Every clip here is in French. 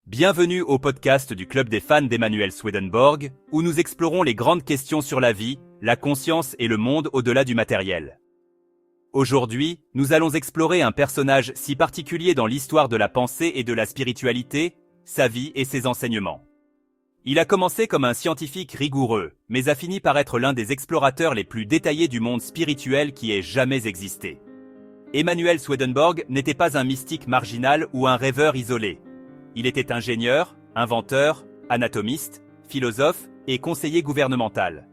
Bienvenue au podcast du Club des fans d'Emmanuel Swedenborg, où nous explorons les grandes questions sur la vie, la conscience et le monde au-delà du matériel. Aujourd'hui, nous allons explorer un personnage si particulier dans l'histoire de la pensée et de la spiritualité, sa vie et ses enseignements. Il a commencé comme un scientifique rigoureux, mais a fini par être l'un des explorateurs les plus détaillés du monde spirituel qui ait jamais existé. Emmanuel Swedenborg n'était pas un mystique marginal ou un rêveur isolé. Il était ingénieur, inventeur, anatomiste, philosophe et conseiller gouvernemental.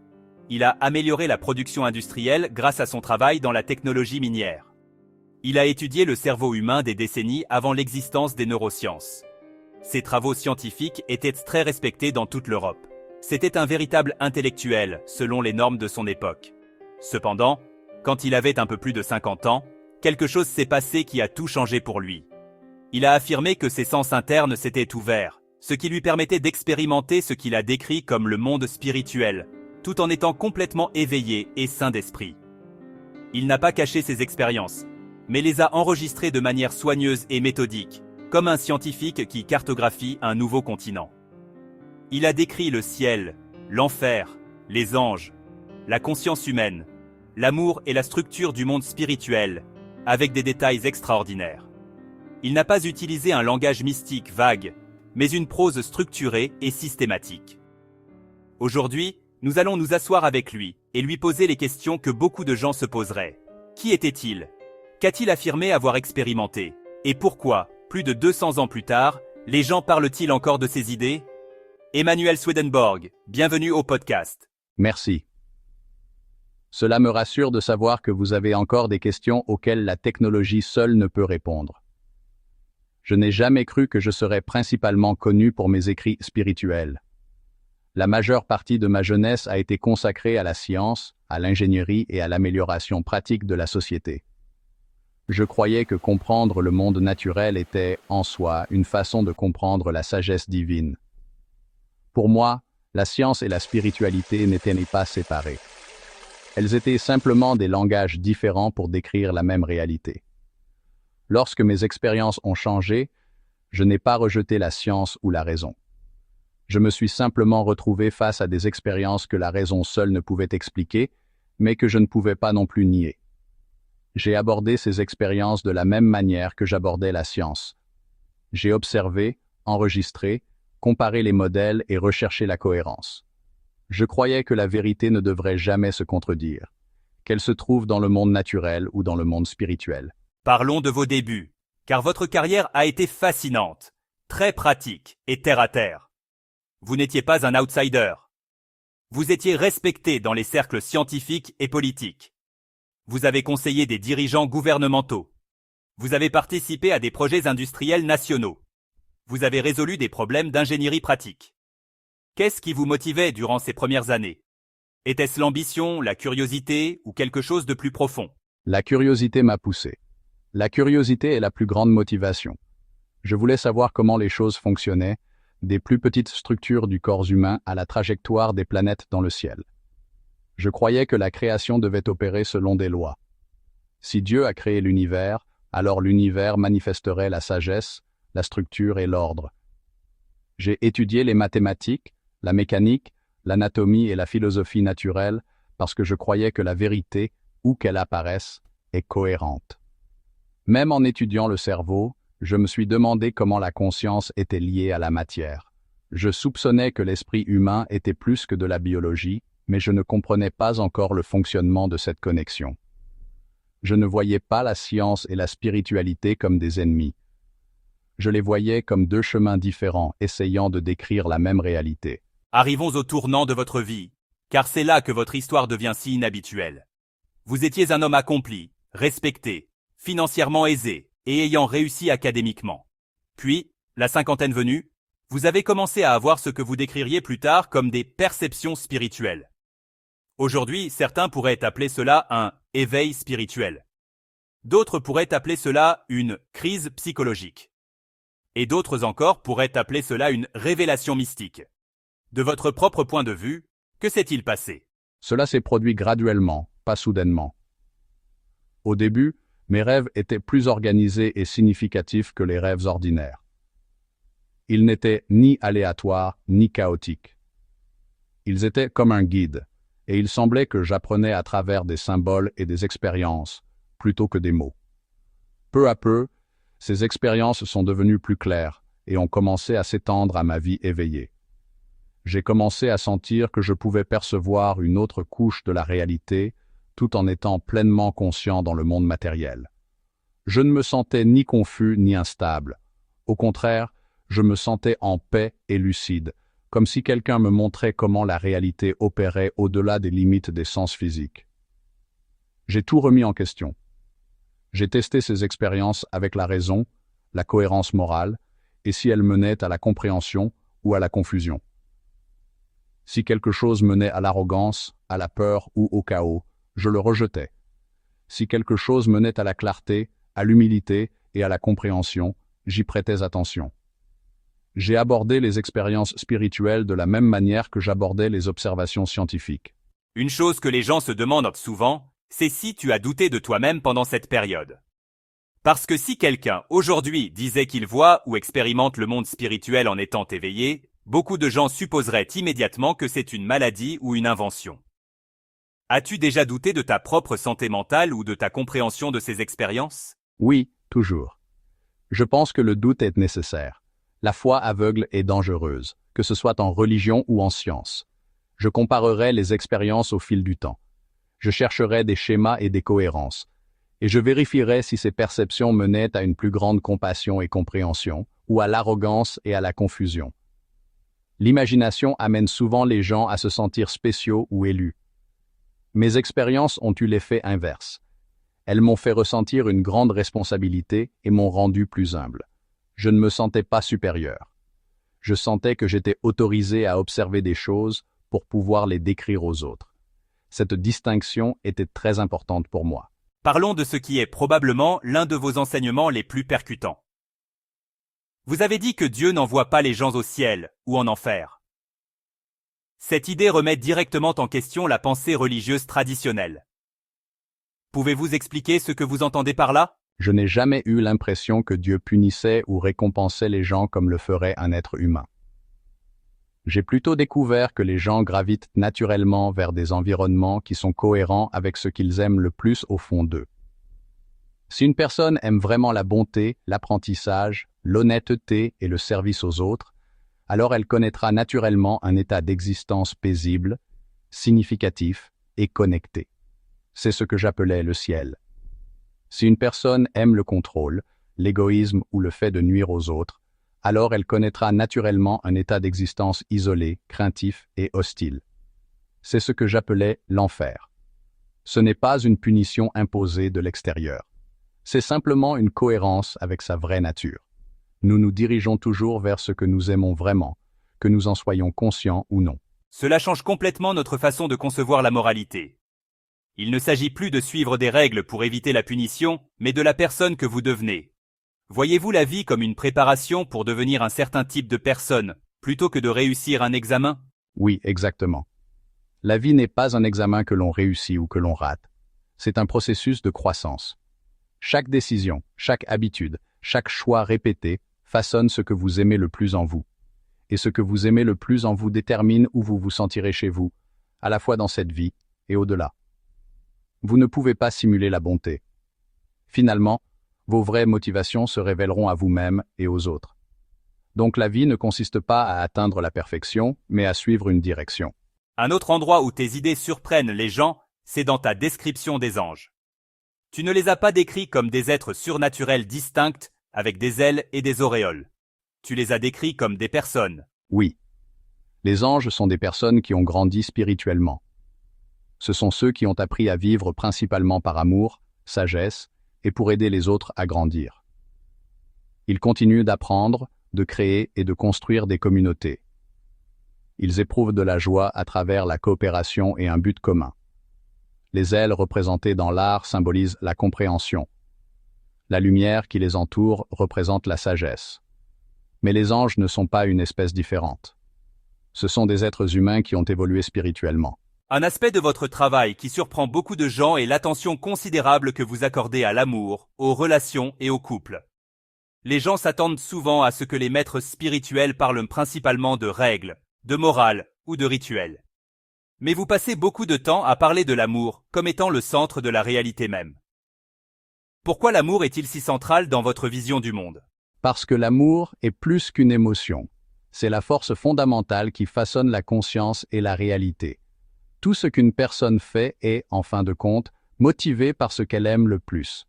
Il a amélioré la production industrielle grâce à son travail dans la technologie minière. Il a étudié le cerveau humain des décennies avant l'existence des neurosciences. Ses travaux scientifiques étaient très respectés dans toute l'Europe. C'était un véritable intellectuel, selon les normes de son époque. Cependant, quand il avait un peu plus de 50 ans, quelque chose s'est passé qui a tout changé pour lui. Il a affirmé que ses sens internes s'étaient ouverts, ce qui lui permettait d'expérimenter ce qu'il a décrit comme le monde spirituel, tout en étant complètement éveillé et sain d'esprit. Il n'a pas caché ses expériences, mais les a enregistrées de manière soigneuse et méthodique, comme un scientifique qui cartographie un nouveau continent. Il a décrit le ciel, l'enfer, les anges, la conscience humaine, l'amour et la structure du monde spirituel, avec des détails extraordinaires. Il n'a pas utilisé un langage mystique vague, mais une prose structurée et systématique. Aujourd'hui, nous allons nous asseoir avec lui et lui poser les questions que beaucoup de gens se poseraient. Qui était-il? Qu'a-t-il affirmé avoir expérimenté? Et pourquoi, plus de 200 ans plus tard, les gens parlent-ils encore de ses idées? Emmanuel Swedenborg, bienvenue au podcast. Merci. Cela me rassure de savoir que vous avez encore des questions auxquelles la technologie seule ne peut répondre. Je n'ai jamais cru que je serais principalement connu pour mes écrits spirituels. La majeure partie de ma jeunesse a été consacrée à la science, à l'ingénierie et à l'amélioration pratique de la société. Je croyais que comprendre le monde naturel était, en soi, une façon de comprendre la sagesse divine. Pour moi, la science et la spiritualité n'étaient pas séparées. Elles étaient simplement des langages différents pour décrire la même réalité. Lorsque mes expériences ont changé, je n'ai pas rejeté la science ou la raison. Je me suis simplement retrouvé face à des expériences que la raison seule ne pouvait expliquer, mais que je ne pouvais pas non plus nier. J'ai abordé ces expériences de la même manière que j'abordais la science. J'ai observé, enregistré, comparé les modèles et recherché la cohérence. Je croyais que la vérité ne devrait jamais se contredire, qu'elle se trouve dans le monde naturel ou dans le monde spirituel. Parlons de vos débuts, car votre carrière a été fascinante, très pratique et terre-à-terre. Vous n'étiez pas un outsider. Vous étiez respecté dans les cercles scientifiques et politiques. Vous avez conseillé des dirigeants gouvernementaux. Vous avez participé à des projets industriels nationaux. Vous avez résolu des problèmes d'ingénierie pratique. Qu'est-ce qui vous motivait durant ces premières années? Était-ce l'ambition, la curiosité ou quelque chose de plus profond? La curiosité m'a poussé. La curiosité est la plus grande motivation. Je voulais savoir comment les choses fonctionnaient, des plus petites structures du corps humain à la trajectoire des planètes dans le ciel. Je croyais que la création devait opérer selon des lois. Si Dieu a créé l'univers, alors l'univers manifesterait la sagesse, la structure et l'ordre. J'ai étudié les mathématiques, la mécanique, l'anatomie et la philosophie naturelle parce que je croyais que la vérité, où qu'elle apparaisse, est cohérente. Même en étudiant le cerveau, je me suis demandé comment la conscience était liée à la matière. Je soupçonnais que l'esprit humain était plus que de la biologie, mais je ne comprenais pas encore le fonctionnement de cette connexion. Je ne voyais pas la science et la spiritualité comme des ennemis. Je les voyais comme deux chemins différents essayant de décrire la même réalité. Arrivons au tournant de votre vie, car c'est là que votre histoire devient si inhabituelle. Vous étiez un homme accompli, respecté, financièrement aisé et ayant réussi académiquement. Puis, la cinquantaine venue, vous avez commencé à avoir ce que vous décririez plus tard comme des perceptions spirituelles. Aujourd'hui, certains pourraient appeler cela un éveil spirituel. D'autres pourraient appeler cela une crise psychologique. Et d'autres encore pourraient appeler cela une révélation mystique. De votre propre point de vue, que s'est-il passé? Cela s'est produit graduellement, pas soudainement. Au début, mes rêves étaient plus organisés et significatifs que les rêves ordinaires. Ils n'étaient ni aléatoires ni chaotiques. Ils étaient comme un guide, et il semblait que j'apprenais à travers des symboles et des expériences, plutôt que des mots. Peu à peu, ces expériences sont devenues plus claires et ont commencé à s'étendre à ma vie éveillée. J'ai commencé à sentir que je pouvais percevoir une autre couche de la réalité tout en étant pleinement conscient dans le monde matériel. Je ne me sentais ni confus ni instable. Au contraire, je me sentais en paix et lucide, comme si quelqu'un me montrait comment la réalité opérait au-delà des limites des sens physiques. J'ai tout remis en question. J'ai testé ces expériences avec la raison, la cohérence morale, et si elles menaient à la compréhension ou à la confusion. Si quelque chose menait à l'arrogance, à la peur ou au chaos, je le rejetais. Si quelque chose menait à la clarté, à l'humilité et à la compréhension, j'y prêtais attention. J'ai abordé les expériences spirituelles de la même manière que j'abordais les observations scientifiques. Une chose que les gens se demandent souvent, c'est si tu as douté de toi-même pendant cette période. Parce que si quelqu'un, aujourd'hui, disait qu'il voit ou expérimente le monde spirituel en étant éveillé, beaucoup de gens supposeraient immédiatement que c'est une maladie ou une invention. As-tu déjà douté de ta propre santé mentale ou de ta compréhension de ces expériences? Oui, toujours. Je pense que le doute est nécessaire. La foi aveugle est dangereuse, que ce soit en religion ou en science. Je comparerai les expériences au fil du temps. Je chercherai des schémas et des cohérences. Et je vérifierai si ces perceptions menaient à une plus grande compassion et compréhension, ou à l'arrogance et à la confusion. L'imagination amène souvent les gens à se sentir spéciaux ou élus. Mes expériences ont eu l'effet inverse. Elles m'ont fait ressentir une grande responsabilité et m'ont rendu plus humble. Je ne me sentais pas supérieur. Je sentais que j'étais autorisé à observer des choses pour pouvoir les décrire aux autres. Cette distinction était très importante pour moi. Parlons de ce qui est probablement l'un de vos enseignements les plus percutants. Vous avez dit que Dieu n'envoie pas les gens au ciel ou en enfer. Cette idée remet directement en question la pensée religieuse traditionnelle. Pouvez-vous expliquer ce que vous entendez par là? Je n'ai jamais eu l'impression que Dieu punissait ou récompensait les gens comme le ferait un être humain. J'ai plutôt découvert que les gens gravitent naturellement vers des environnements qui sont cohérents avec ce qu'ils aiment le plus au fond d'eux. Si une personne aime vraiment la bonté, l'apprentissage, l'honnêteté et le service aux autres, alors elle connaîtra naturellement un état d'existence paisible, significatif et connecté. C'est ce que j'appelais le ciel. Si une personne aime le contrôle, l'égoïsme ou le fait de nuire aux autres, alors elle connaîtra naturellement un état d'existence isolé, craintif et hostile. C'est ce que j'appelais l'enfer. Ce n'est pas une punition imposée de l'extérieur. C'est simplement une cohérence avec sa vraie nature. Nous nous dirigeons toujours vers ce que nous aimons vraiment, que nous en soyons conscients ou non. Cela change complètement notre façon de concevoir la moralité. Il ne s'agit plus de suivre des règles pour éviter la punition, mais de la personne que vous devenez. Voyez-vous la vie comme une préparation pour devenir un certain type de personne, plutôt que de réussir un examen? Oui, exactement. La vie n'est pas un examen que l'on réussit ou que l'on rate. C'est un processus de croissance. Chaque décision, chaque habitude, chaque choix répété façonne ce que vous aimez le plus en vous. Et ce que vous aimez le plus en vous détermine où vous vous sentirez chez vous, à la fois dans cette vie et au-delà. Vous ne pouvez pas simuler la bonté. Finalement, vos vraies motivations se révéleront à vous-même et aux autres. Donc la vie ne consiste pas à atteindre la perfection, mais à suivre une direction. Un autre endroit où tes idées surprennent les gens, c'est dans ta description des anges. Tu ne les as pas décrits comme des êtres surnaturels distincts, avec des ailes et des auréoles. Tu les as décrits comme des personnes. Oui. Les anges sont des personnes qui ont grandi spirituellement. Ce sont ceux qui ont appris à vivre principalement par amour, sagesse, et pour aider les autres à grandir. Ils continuent d'apprendre, de créer et de construire des communautés. Ils éprouvent de la joie à travers la coopération et un but commun. Les ailes représentées dans l'art symbolisent la compréhension. La lumière qui les entoure représente la sagesse. Mais les anges ne sont pas une espèce différente. Ce sont des êtres humains qui ont évolué spirituellement. Un aspect de votre travail qui surprend beaucoup de gens est l'attention considérable que vous accordez à l'amour, aux relations et aux couples. Les gens s'attendent souvent à ce que les maîtres spirituels parlent principalement de règles, de morale ou de rituels. Mais vous passez beaucoup de temps à parler de l'amour comme étant le centre de la réalité même. Pourquoi l'amour est-il si central dans votre vision du monde? Parce que l'amour est plus qu'une émotion. C'est la force fondamentale qui façonne la conscience et la réalité. Tout ce qu'une personne fait est, en fin de compte, motivé par ce qu'elle aime le plus.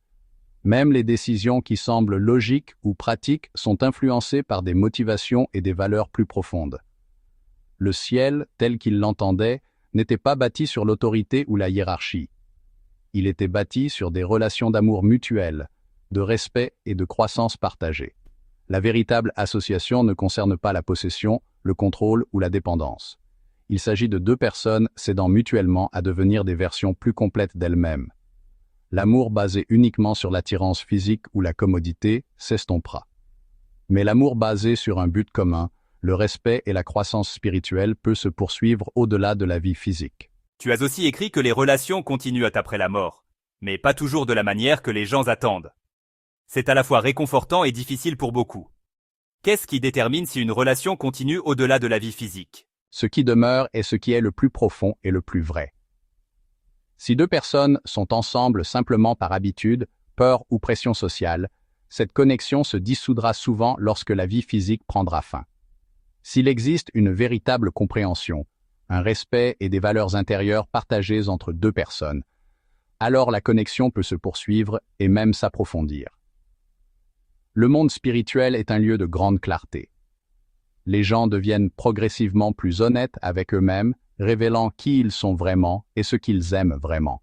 Même les décisions qui semblent logiques ou pratiques sont influencées par des motivations et des valeurs plus profondes. Le ciel, tel qu'il l'entendait, n'était pas bâti sur l'autorité ou la hiérarchie. Il était bâti sur des relations d'amour mutuelles, de respect et de croissance partagée. La véritable association ne concerne pas la possession, le contrôle ou la dépendance. Il s'agit de deux personnes s'aidant mutuellement à devenir des versions plus complètes d'elles-mêmes. L'amour basé uniquement sur l'attirance physique ou la commodité s'estompera. Mais l'amour basé sur un but commun, le respect et la croissance spirituelle peut se poursuivre au-delà de la vie physique. Tu as aussi écrit que les relations continuent après la mort, mais pas toujours de la manière que les gens attendent. C'est à la fois réconfortant et difficile pour beaucoup. Qu'est-ce qui détermine si une relation continue au-delà de la vie physique? Ce qui demeure est ce qui est le plus profond et le plus vrai. Si deux personnes sont ensemble simplement par habitude, peur ou pression sociale, cette connexion se dissoudra souvent lorsque la vie physique prendra fin. S'il existe une véritable compréhension, un respect et des valeurs intérieures partagées entre deux personnes, alors la connexion peut se poursuivre et même s'approfondir. Le monde spirituel est un lieu de grande clarté. Les gens deviennent progressivement plus honnêtes avec eux-mêmes, révélant qui ils sont vraiment et ce qu'ils aiment vraiment.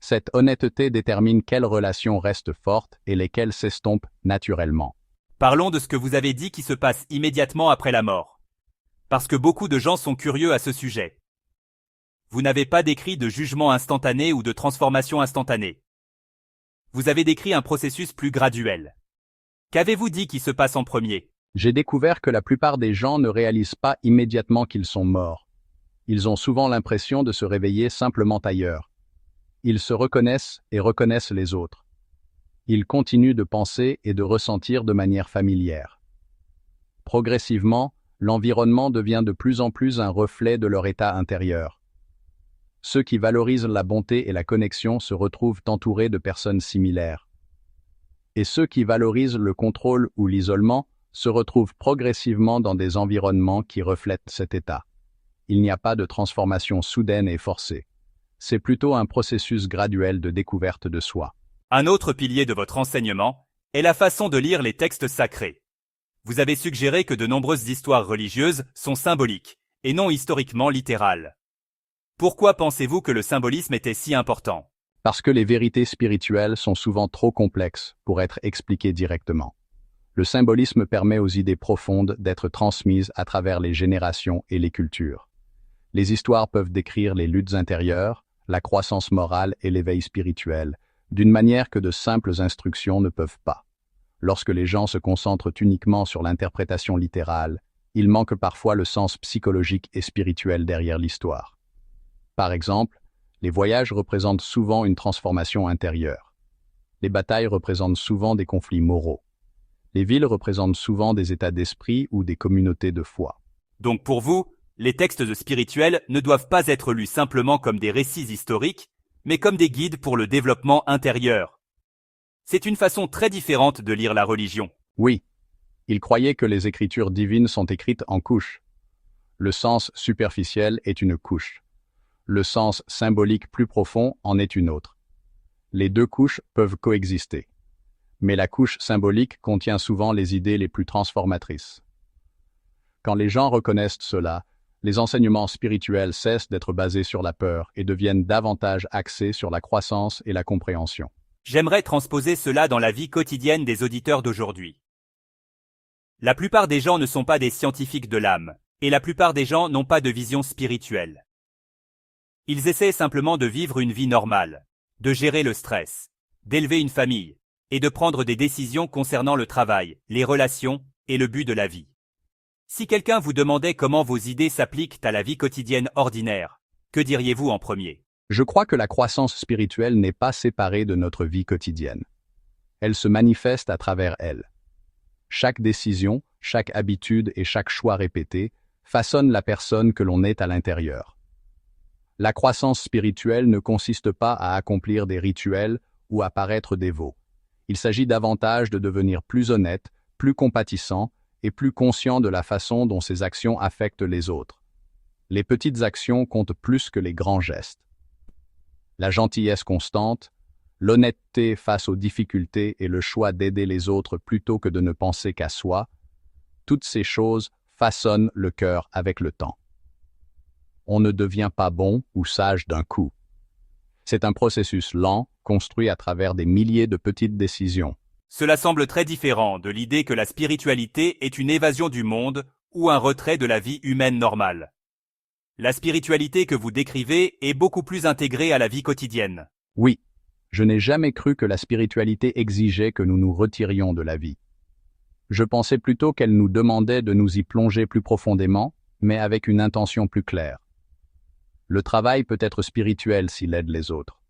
Cette honnêteté détermine quelles relations restent fortes et lesquelles s'estompent naturellement. Parlons de ce que vous avez dit qui se passe immédiatement après la mort. Parce que beaucoup de gens sont curieux à ce sujet. Vous n'avez pas décrit de jugement instantané ou de transformation instantanée. Vous avez décrit un processus plus graduel. Qu'avez-vous dit qui se passe en premier? J'ai découvert que la plupart des gens ne réalisent pas immédiatement qu'ils sont morts. Ils ont souvent l'impression de se réveiller simplement ailleurs. Ils se reconnaissent et reconnaissent les autres. Ils continuent de penser et de ressentir de manière familière. Progressivement, l'environnement devient de plus en plus un reflet de leur état intérieur. Ceux qui valorisent la bonté et la connexion se retrouvent entourés de personnes similaires. Et ceux qui valorisent le contrôle ou l'isolement se retrouvent progressivement dans des environnements qui reflètent cet état. Il n'y a pas de transformation soudaine et forcée. C'est plutôt un processus graduel de découverte de soi. Un autre pilier de votre enseignement est la façon de lire les textes sacrés. Vous avez suggéré que de nombreuses histoires religieuses sont symboliques et non historiquement littérales. Pourquoi pensez-vous que le symbolisme était si important? Parce que les vérités spirituelles sont souvent trop complexes pour être expliquées directement. Le symbolisme permet aux idées profondes d'être transmises à travers les générations et les cultures. Les histoires peuvent décrire les luttes intérieures, la croissance morale et l'éveil spirituel, d'une manière que de simples instructions ne peuvent pas. Lorsque les gens se concentrent uniquement sur l'interprétation littérale, il manque parfois le sens psychologique et spirituel derrière l'histoire. Par exemple, les voyages représentent souvent une transformation intérieure. Les batailles représentent souvent des conflits moraux. Les villes représentent souvent des états d'esprit ou des communautés de foi. Donc pour vous, les textes spirituels ne doivent pas être lus simplement comme des récits historiques, mais comme des guides pour le développement intérieur. C'est une façon très différente de lire la religion. Oui, ils croyaient que les écritures divines sont écrites en couches. Le sens superficiel est une couche. Le sens symbolique plus profond en est une autre. Les deux couches peuvent coexister. Mais la couche symbolique contient souvent les idées les plus transformatrices. Quand les gens reconnaissent cela, les enseignements spirituels cessent d'être basés sur la peur et deviennent davantage axés sur la croissance et la compréhension. J'aimerais transposer cela dans la vie quotidienne des auditeurs d'aujourd'hui. La plupart des gens ne sont pas des scientifiques de l'âme, et la plupart des gens n'ont pas de vision spirituelle. Ils essaient simplement de vivre une vie normale, de gérer le stress, d'élever une famille, et de prendre des décisions concernant le travail, les relations et le but de la vie. Si quelqu'un vous demandait comment vos idées s'appliquent à la vie quotidienne ordinaire, que diriez-vous en premier? Je crois que la croissance spirituelle n'est pas séparée de notre vie quotidienne. Elle se manifeste à travers elle. Chaque décision, chaque habitude et chaque choix répété façonnent la personne que l'on est à l'intérieur. La croissance spirituelle ne consiste pas à accomplir des rituels ou à paraître dévot. Il s'agit davantage de devenir plus honnête, plus compatissant et plus conscient de la façon dont ses actions affectent les autres. Les petites actions comptent plus que les grands gestes. La gentillesse constante, l'honnêteté face aux difficultés et le choix d'aider les autres plutôt que de ne penser qu'à soi, toutes ces choses façonnent le cœur avec le temps. On ne devient pas bon ou sage d'un coup. C'est un processus lent, construit à travers des milliers de petites décisions. Cela semble très différent de l'idée que la spiritualité est une évasion du monde ou un retrait de la vie humaine normale. La spiritualité que vous décrivez est beaucoup plus intégrée à la vie quotidienne. Oui, je n'ai jamais cru que la spiritualité exigeait que nous nous retirions de la vie. Je pensais plutôt qu'elle nous demandait de nous y plonger plus profondément, mais avec une intention plus claire. Le travail peut être spirituel s'il aide les autres.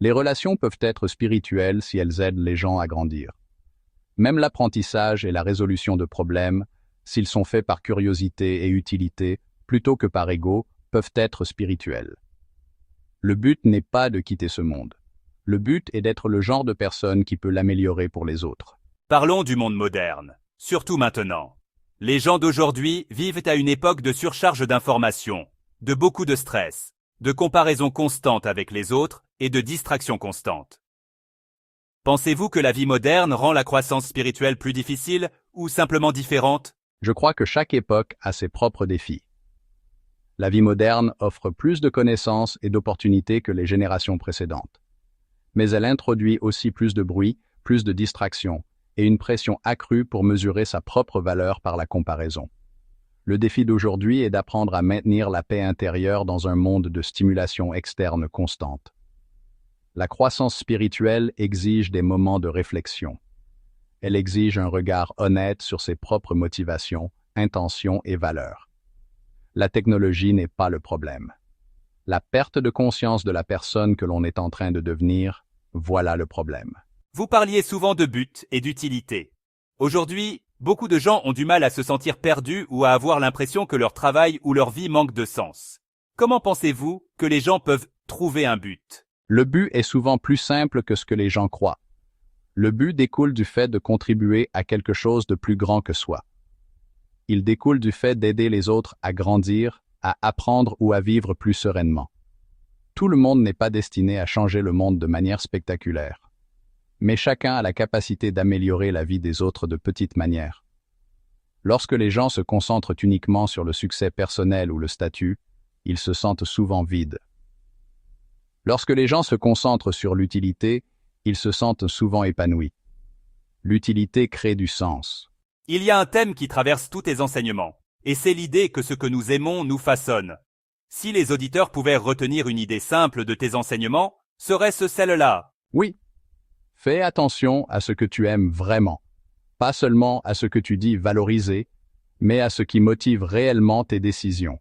Les relations peuvent être spirituelles si elles aident les gens à grandir. Même l'apprentissage et la résolution de problèmes, s'ils sont faits par curiosité et utilité, plutôt que par ego, peuvent être spirituels. Le but n'est pas de quitter ce monde. Le but est d'être le genre de personne qui peut l'améliorer pour les autres. Parlons du monde moderne, surtout maintenant. Les gens d'aujourd'hui vivent à une époque de surcharge d'informations, de beaucoup de stress, de comparaison constante avec les autres et de distraction constante. Pensez-vous que la vie moderne rend la croissance spirituelle plus difficile ou simplement différente? Je crois que chaque époque a ses propres défis. La vie moderne offre plus de connaissances et d'opportunités que les générations précédentes. Mais elle introduit aussi plus de bruit, plus de distractions et une pression accrue pour mesurer sa propre valeur par la comparaison. Le défi d'aujourd'hui est d'apprendre à maintenir la paix intérieure dans un monde de stimulation externe constante. La croissance spirituelle exige des moments de réflexion. Elle exige un regard honnête sur ses propres motivations, intentions et valeurs. La technologie n'est pas le problème. La perte de conscience de la personne que l'on est en train de devenir, voilà le problème. Vous parliez souvent de but et d'utilité. Aujourd'hui, beaucoup de gens ont du mal à se sentir perdus ou à avoir l'impression que leur travail ou leur vie manque de sens. Comment pensez-vous que les gens peuvent trouver un but? Le but est souvent plus simple que ce que les gens croient. Le but découle du fait de contribuer à quelque chose de plus grand que soi. Il découle du fait d'aider les autres à grandir, à apprendre ou à vivre plus sereinement. Tout le monde n'est pas destiné à changer le monde de manière spectaculaire. Mais chacun a la capacité d'améliorer la vie des autres de petites manières. Lorsque les gens se concentrent uniquement sur le succès personnel ou le statut, ils se sentent souvent vides. Lorsque les gens se concentrent sur l'utilité, ils se sentent souvent épanouis. L'utilité crée du sens. Il y a un thème qui traverse tous tes enseignements, et c'est l'idée que ce que nous aimons nous façonne. Si les auditeurs pouvaient retenir une idée simple de tes enseignements, serait-ce celle-là? Oui. Fais attention à ce que tu aimes vraiment, pas seulement à ce que tu dis valoriser, mais à ce qui motive réellement tes décisions.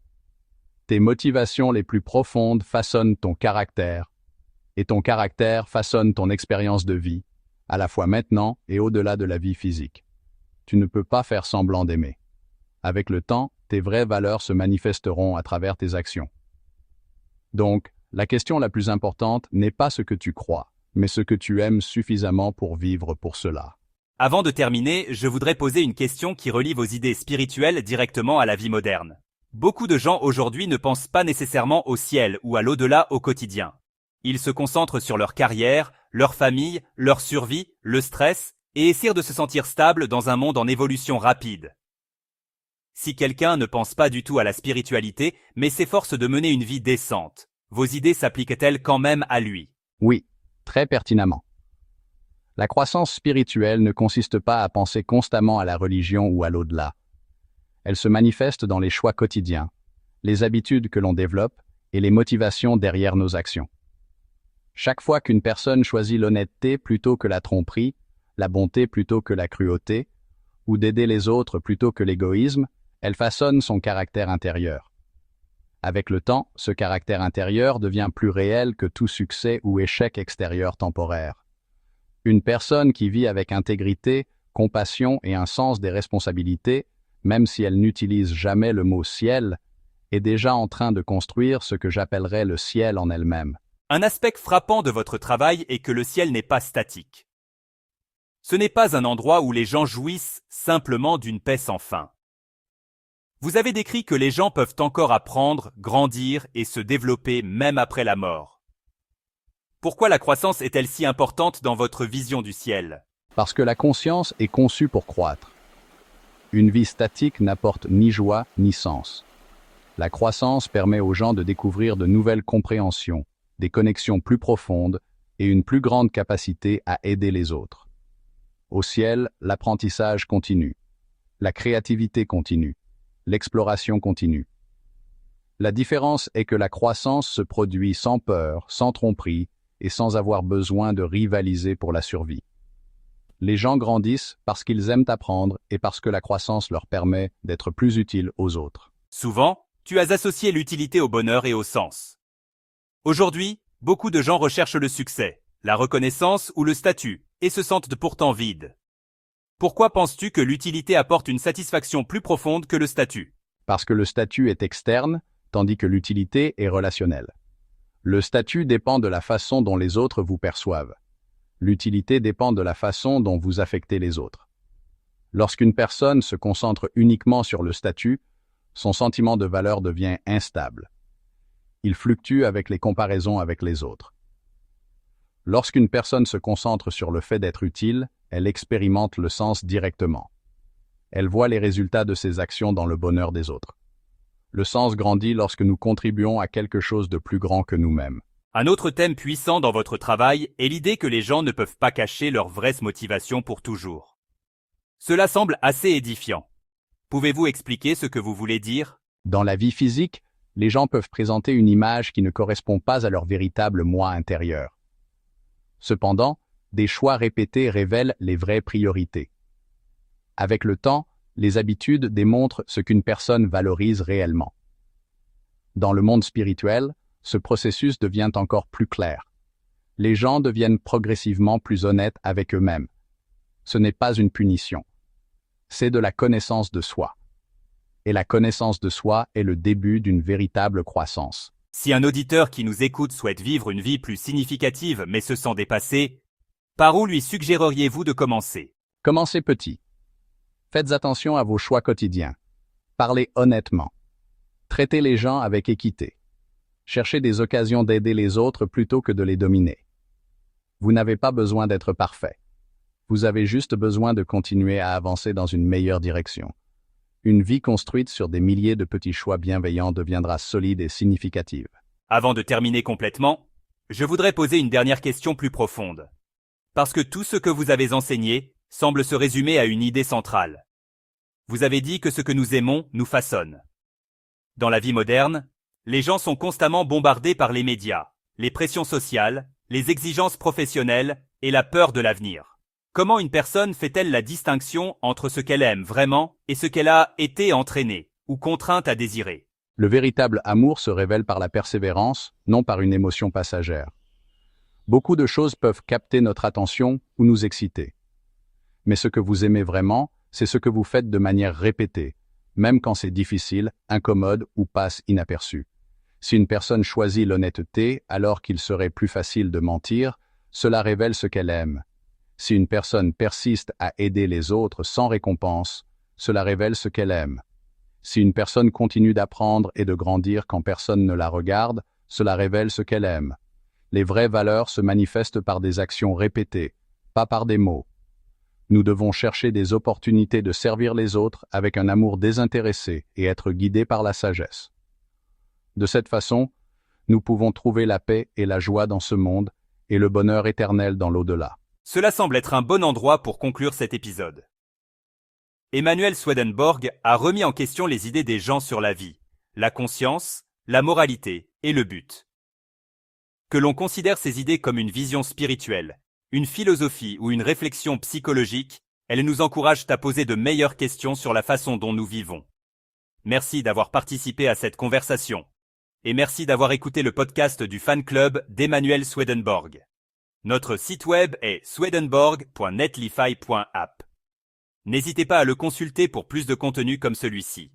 Tes motivations les plus profondes façonnent ton caractère, et ton caractère façonne ton expérience de vie, à la fois maintenant et au-delà de la vie physique. Tu ne peux pas faire semblant d'aimer. Avec le temps, tes vraies valeurs se manifesteront à travers tes actions. Donc, la question la plus importante n'est pas ce que tu crois, mais ce que tu aimes suffisamment pour vivre pour cela. Avant de terminer, je voudrais poser une question qui relie vos idées spirituelles directement à la vie moderne. Beaucoup de gens aujourd'hui ne pensent pas nécessairement au ciel ou à l'au-delà au quotidien. Ils se concentrent sur leur carrière, leur famille, leur survie, le stress, et essaient de se sentir stable dans un monde en évolution rapide. Si quelqu'un ne pense pas du tout à la spiritualité, mais s'efforce de mener une vie décente, vos idées s'appliquent-elles quand même à lui? Oui, très pertinemment. La croissance spirituelle ne consiste pas à penser constamment à la religion ou à l'au-delà. Elle se manifeste dans les choix quotidiens, les habitudes que l'on développe et les motivations derrière nos actions. Chaque fois qu'une personne choisit l'honnêteté plutôt que la tromperie, la bonté plutôt que la cruauté, ou d'aider les autres plutôt que l'égoïsme, elle façonne son caractère intérieur. Avec le temps, ce caractère intérieur devient plus réel que tout succès ou échec extérieur temporaire. Une personne qui vit avec intégrité compassion et un sens des responsabilités, même si elle n'utilise jamais le mot ciel, est déjà en train de construire ce que j'appellerais le ciel en elle-même. Un aspect frappant de votre travail est que le ciel n'est pas statique. Ce n'est pas un endroit où les gens jouissent simplement d'une paix sans fin. Vous avez décrit que les gens peuvent encore apprendre, grandir et se développer même après la mort. Pourquoi la croissance est-elle si importante dans votre vision du ciel? Parce que la conscience est conçue pour croître. Une vie statique n'apporte ni joie ni sens. La croissance permet aux gens de découvrir de nouvelles compréhensions, des connexions plus profondes et une plus grande capacité à aider les autres. Au ciel, l'apprentissage continue, la créativité continue, l'exploration continue. La différence est que la croissance se produit sans peur, sans tromperie et sans avoir besoin de rivaliser pour la survie. Les gens grandissent parce qu'ils aiment apprendre et parce que la croissance leur permet d'être plus utiles aux autres. Souvent, tu as associé l'utilité au bonheur et au sens. Aujourd'hui, beaucoup de gens recherchent le succès, la reconnaissance ou le statut, et se sentent pourtant vides. Pourquoi penses-tu que l'utilité apporte une satisfaction plus profonde que le statut? Parce que le statut est externe, tandis que l'utilité est relationnelle. Le statut dépend de la façon dont les autres vous perçoivent. L'utilité dépend de la façon dont vous affectez les autres. Lorsqu'une personne se concentre uniquement sur le statut, son sentiment de valeur devient instable. Il fluctue avec les comparaisons avec les autres. Lorsqu'une personne se concentre sur le fait d'être utile, elle expérimente le sens directement. Elle voit les résultats de ses actions dans le bonheur des autres. Le sens grandit lorsque nous contribuons à quelque chose de plus grand que nous-mêmes. Un autre thème puissant dans votre travail est l'idée que les gens ne peuvent pas cacher leur vraie motivation pour toujours. Cela semble assez édifiant. Pouvez-vous expliquer ce que vous voulez dire? Dans la vie physique, les gens peuvent présenter une image qui ne correspond pas à leur véritable moi intérieur. Cependant, des choix répétés révèlent les vraies priorités. Avec le temps, les habitudes démontrent ce qu'une personne valorise réellement. Dans le monde spirituel, ce processus devient encore plus clair. Les gens deviennent progressivement plus honnêtes avec eux-mêmes. Ce n'est pas une punition. C'est de la connaissance de soi. Et la connaissance de soi est le début d'une véritable croissance. Si un auditeur qui nous écoute souhaite vivre une vie plus significative mais se sent dépassé, par où lui suggéreriez-vous de commencer? Commencez petit. Faites attention à vos choix quotidiens. Parlez honnêtement. Traitez les gens avec équité. Cherchez des occasions d'aider les autres plutôt que de les dominer. Vous n'avez pas besoin d'être parfait. Vous avez juste besoin de continuer à avancer dans une meilleure direction. Une vie construite sur des milliers de petits choix bienveillants deviendra solide et significative. Avant de terminer complètement, je voudrais poser une dernière question plus profonde. Parce que tout ce que vous avez enseigné semble se résumer à une idée centrale. Vous avez dit que ce que nous aimons nous façonne. Dans la vie moderne, les gens sont constamment bombardés par les médias, les pressions sociales, les exigences professionnelles et la peur de l'avenir. Comment une personne fait-elle la distinction entre ce qu'elle aime vraiment et ce qu'elle a été entraînée ou contrainte à désirer? Le véritable amour se révèle par la persévérance, non par une émotion passagère. Beaucoup de choses peuvent capter notre attention ou nous exciter. Mais ce que vous aimez vraiment, c'est ce que vous faites de manière répétée, même quand c'est difficile, incommode ou passe inaperçu. Si une personne choisit l'honnêteté alors qu'il serait plus facile de mentir, cela révèle ce qu'elle aime. Si une personne persiste à aider les autres sans récompense, cela révèle ce qu'elle aime. Si une personne continue d'apprendre et de grandir quand personne ne la regarde, cela révèle ce qu'elle aime. Les vraies valeurs se manifestent par des actions répétées, pas par des mots. Nous devons chercher des opportunités de servir les autres avec un amour désintéressé et être guidés par la sagesse. De cette façon, nous pouvons trouver la paix et la joie dans ce monde et le bonheur éternel dans l'au-delà. Cela semble être un bon endroit pour conclure cet épisode. Emanuel Swedenborg a remis en question les idées des gens sur la vie, la conscience, la moralité et le but. Que l'on considère ces idées comme une vision spirituelle, une philosophie ou une réflexion psychologique, elles nous encouragent à poser de meilleures questions sur la façon dont nous vivons. Merci d'avoir participé à cette conversation. Et merci d'avoir écouté le podcast du fan club d'Emanuel Swedenborg. Notre site web est swedenborg.netlify.app. N'hésitez pas à le consulter pour plus de contenu comme celui-ci.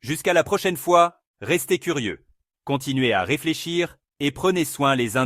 Jusqu'à la prochaine fois, restez curieux, continuez à réfléchir et prenez soin les uns